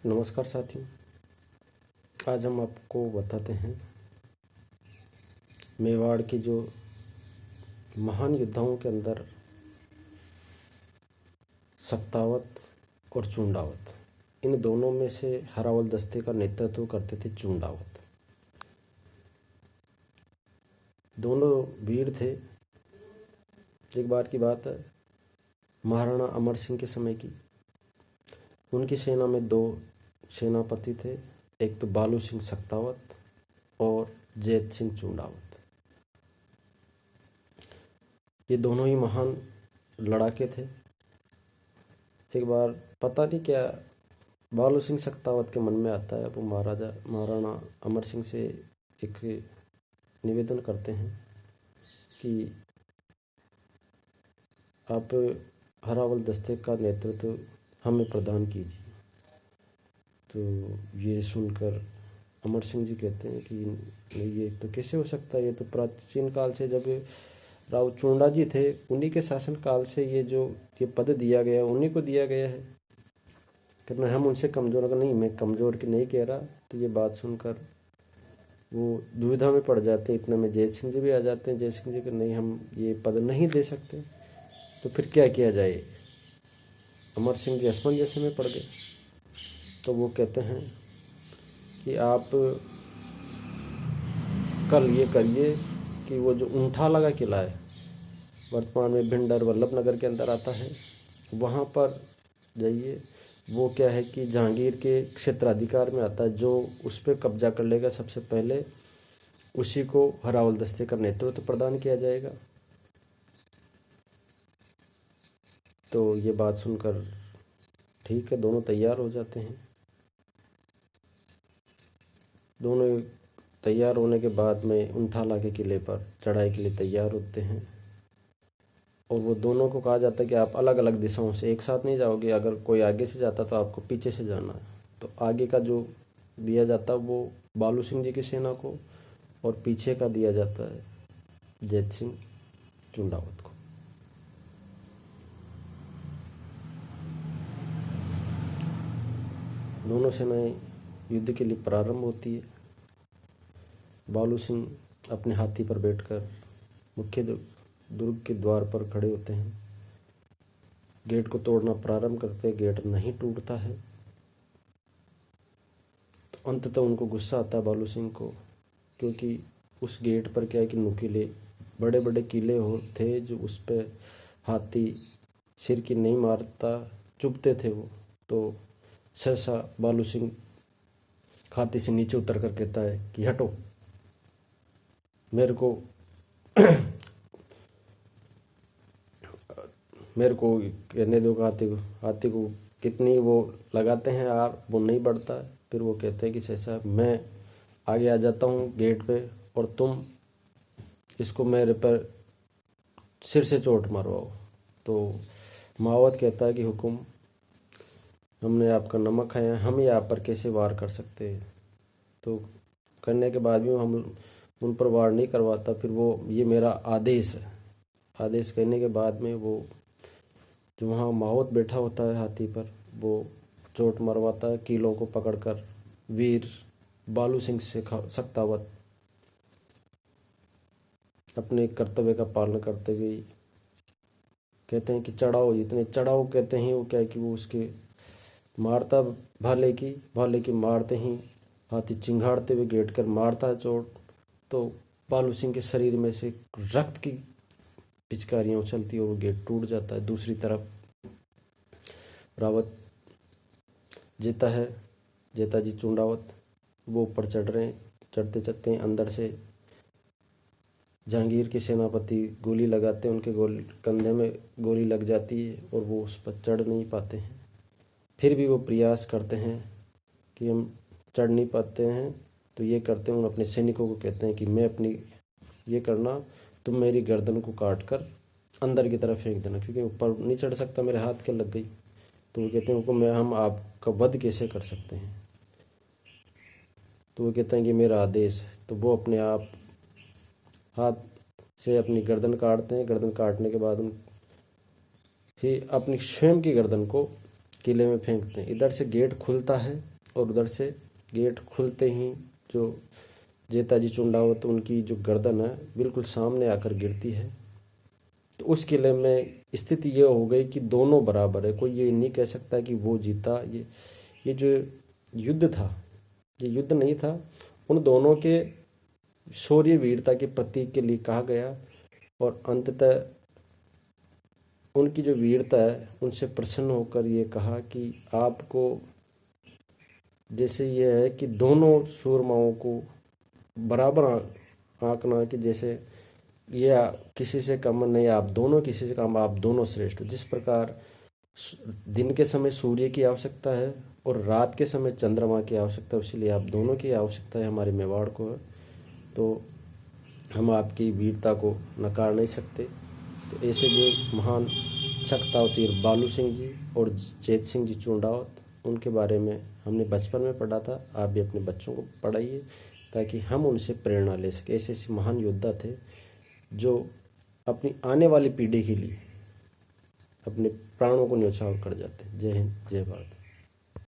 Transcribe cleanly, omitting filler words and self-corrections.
नमस्कार साथियों। आज हम आपको बताते हैं मेवाड़ की जो महान योद्धाओं के अंदर सक्तावत और चूंडावत, इन दोनों में से हरावल दस्ते का नेतृत्व करते थे चूंडावत। दोनों वीर थे। एक बार की बात है, महाराणा अमर सिंह के समय की। उनकी सेना में दो सेनापति थे, एक तो बालू सिंह सक्तावत और जैत सिंह चूंडावत। ये दोनों ही महान लड़ाके थे। एक बार पता नहीं क्या बालू सिंह सक्तावत के मन में आता है, वो महाराणा अमर सिंह से एक निवेदन करते हैं कि आप हरावल दस्ते का नेतृत्व हमें प्रदान कीजिए। तो ये सुनकर अमर सिंह जी कहते हैं कि ये तो कैसे हो सकता है, ये तो प्राचीन काल से जब राव चूंडा जी थे उन्हीं के शासन काल से ये पद दिया गया, उन्हीं को दिया गया है। कहना हम उनसे कमज़ोर, नहीं मैं कमज़ोर की नहीं कह रहा। तो ये बात सुनकर वो दुविधा में पड़ जाते हैं। इतने में जय सिंह जी भी आ जाते हैं। जय सिंह जी को नहीं, हम ये पद नहीं दे सकते। तो फिर क्या किया जाए? अमर सिंह जी असमंजस में पड़ गए। तो वो कहते हैं कि आप कल ये करिए कि वो जो ऊंठा लगा किला है, वर्तमान में भिंडर वल्लभनगर के अंदर आता है, वहाँ पर जाइए। वो क्या है कि जहांगीर के क्षेत्राधिकार में आता है। जो उस पर कब्जा कर लेगा सबसे पहले, उसी को हरावल दस्ते का नेतृत्व प्रदान किया जाएगा। तो ये बात सुनकर ठीक है, दोनों तैयार हो जाते हैं। दोनों तैयार होने के बाद में ऊंठाला के किले पर चढ़ाई के लिए तैयार होते हैं। और वो दोनों को कहा जाता है कि आप अलग अलग दिशाओं से एक साथ नहीं जाओगे। अगर कोई आगे से जाता तो आपको पीछे से जाना है। तो आगे का जो दिया जाता है वो बालू सिंह जी की सेना को, और पीछे का दिया जाता है जैत सिंह चूंडावत को। दोनों सेनाएं युद्ध के लिए प्रारंभ होती है। बालू सिंह अपने हाथी पर बैठकर मुख्य दुर्ग के द्वार पर खड़े होते हैं। गेट को तोड़ना प्रारंभ करते हैं, गेट नहीं टूटता है। तो अंततः उनको गुस्सा आता है बालू सिंह को, क्योंकि उस गेट पर क्या है कि नुकीले बड़े बड़े किले थे, जो उस पर हाथी सिर की नहीं मारता, चुभते थे वो। तो सहसा बालू सिंह हाथी से नीचे उतर कर कहता है कि हटो, मेरे को कहने दो। हाथी को कितनी वो लगाते हैं यार, वो नहीं बढ़ता। फिर वो कहते हैं कि सहसा मैं आगे आ जाता हूँ गेट पे, और तुम इसको मेरे पर सिर से चोट मरवाओ। तो मावत कहता है कि हुकुम, हमने आपका नमक खाया, हम यहाँ पर कैसे वार कर सकते हैं। तो करने के बाद भी हम उन पर वार नहीं करवाता। फिर वो ये मेरा आदेश है। आदेश कहने के बाद में वो जो वहाँ मावत बैठा होता है हाथी पर, वो चोट मरवाता है। कीलों को पकड़कर वीर बालू सिंह से सक्तावत अपने कर्तव्य का पालन करते हुए कहते हैं कि चढ़ाओ। इतने चढ़ाओ कहते हैं, वो क्या है कि वो उसके मारता भाले की मारते ही हाथी चिंगाड़ते हुए गेट कर मारता है चोट। तो बालू सिंह के शरीर में से रक्त की पिचकारियाँ उछलती और वो गेट टूट जाता है। दूसरी तरफ रावत जीता है, जेताजी चूंडावत, वो ऊपर चढ़ रहे हैं। चढ़ते चढ़ते हैं, अंदर से जहांगीर के सेनापति गोली लगाते हैं, उनके कंधे में गोली लग जाती है और वो उस पर चढ़ नहीं पाते हैं। फिर भी वो प्रयास करते हैं कि हम चढ़ नहीं पाते हैं। तो ये करते हैं, उन अपने सैनिकों को कहते हैं कि मैं अपनी ये करना, तुम मेरी गर्दन को काट कर अंदर की तरफ फेंक देना, क्योंकि ऊपर नहीं चढ़ सकता, मेरे हाथ के लग गई। तो वो कहते हैं हम आपका वध कैसे कर सकते हैं। तो वो कहते हैं कि मेरा आदेश है। तो वो अपने आप हाथ से अपनी गर्दन काटते हैं। गर्दन काटने के बाद फिर अपनी स्वयं की गर्दन को किले में फेंकते हैं। इधर से गेट खुलता है और उधर से गेट खुलते ही जो जेताजी चुंडावत उनकी जो गर्दन है बिल्कुल सामने आकर गिरती है। तो उस किले में स्थिति ये हो गई कि दोनों बराबर है, कोई ये नहीं कह सकता कि वो जीता। ये जो युद्ध था ये युद्ध नहीं था, उन दोनों के शौर्य वीरता के प्रतीक के लिए कहा गया। और अंततः उनकी जो वीरता है उनसे प्रसन्न होकर ये कहा कि आपको जैसे ये है कि दोनों सूरमाओं को बराबर आंकना, कि जैसे ये किसी से कम नहीं, आप दोनों किसी से कम, आप दोनों श्रेष्ठ हो। जिस प्रकार दिन के समय सूर्य की आवश्यकता है और रात के समय चंद्रमा की आवश्यकता है, इसीलिए आप दोनों की आवश्यकता है हमारे मेवाड़ को है। तो हम आपकी वीरता को नकार नहीं सकते। तो ऐसे जो महान शक्तावतीर बालू सिंह जी और चेत सिंह जी चुंडावत, उनके बारे में हमने बचपन में पढ़ा था। आप भी अपने बच्चों को पढ़ाइए ताकि हम उनसे प्रेरणा ले सकें। ऐसे ऐसे महान योद्धा थे जो अपनी आने वाली पीढ़ी के लिए अपने प्राणों को न्यौछावर कर जाते हैं। जय हिंद, जय भारत।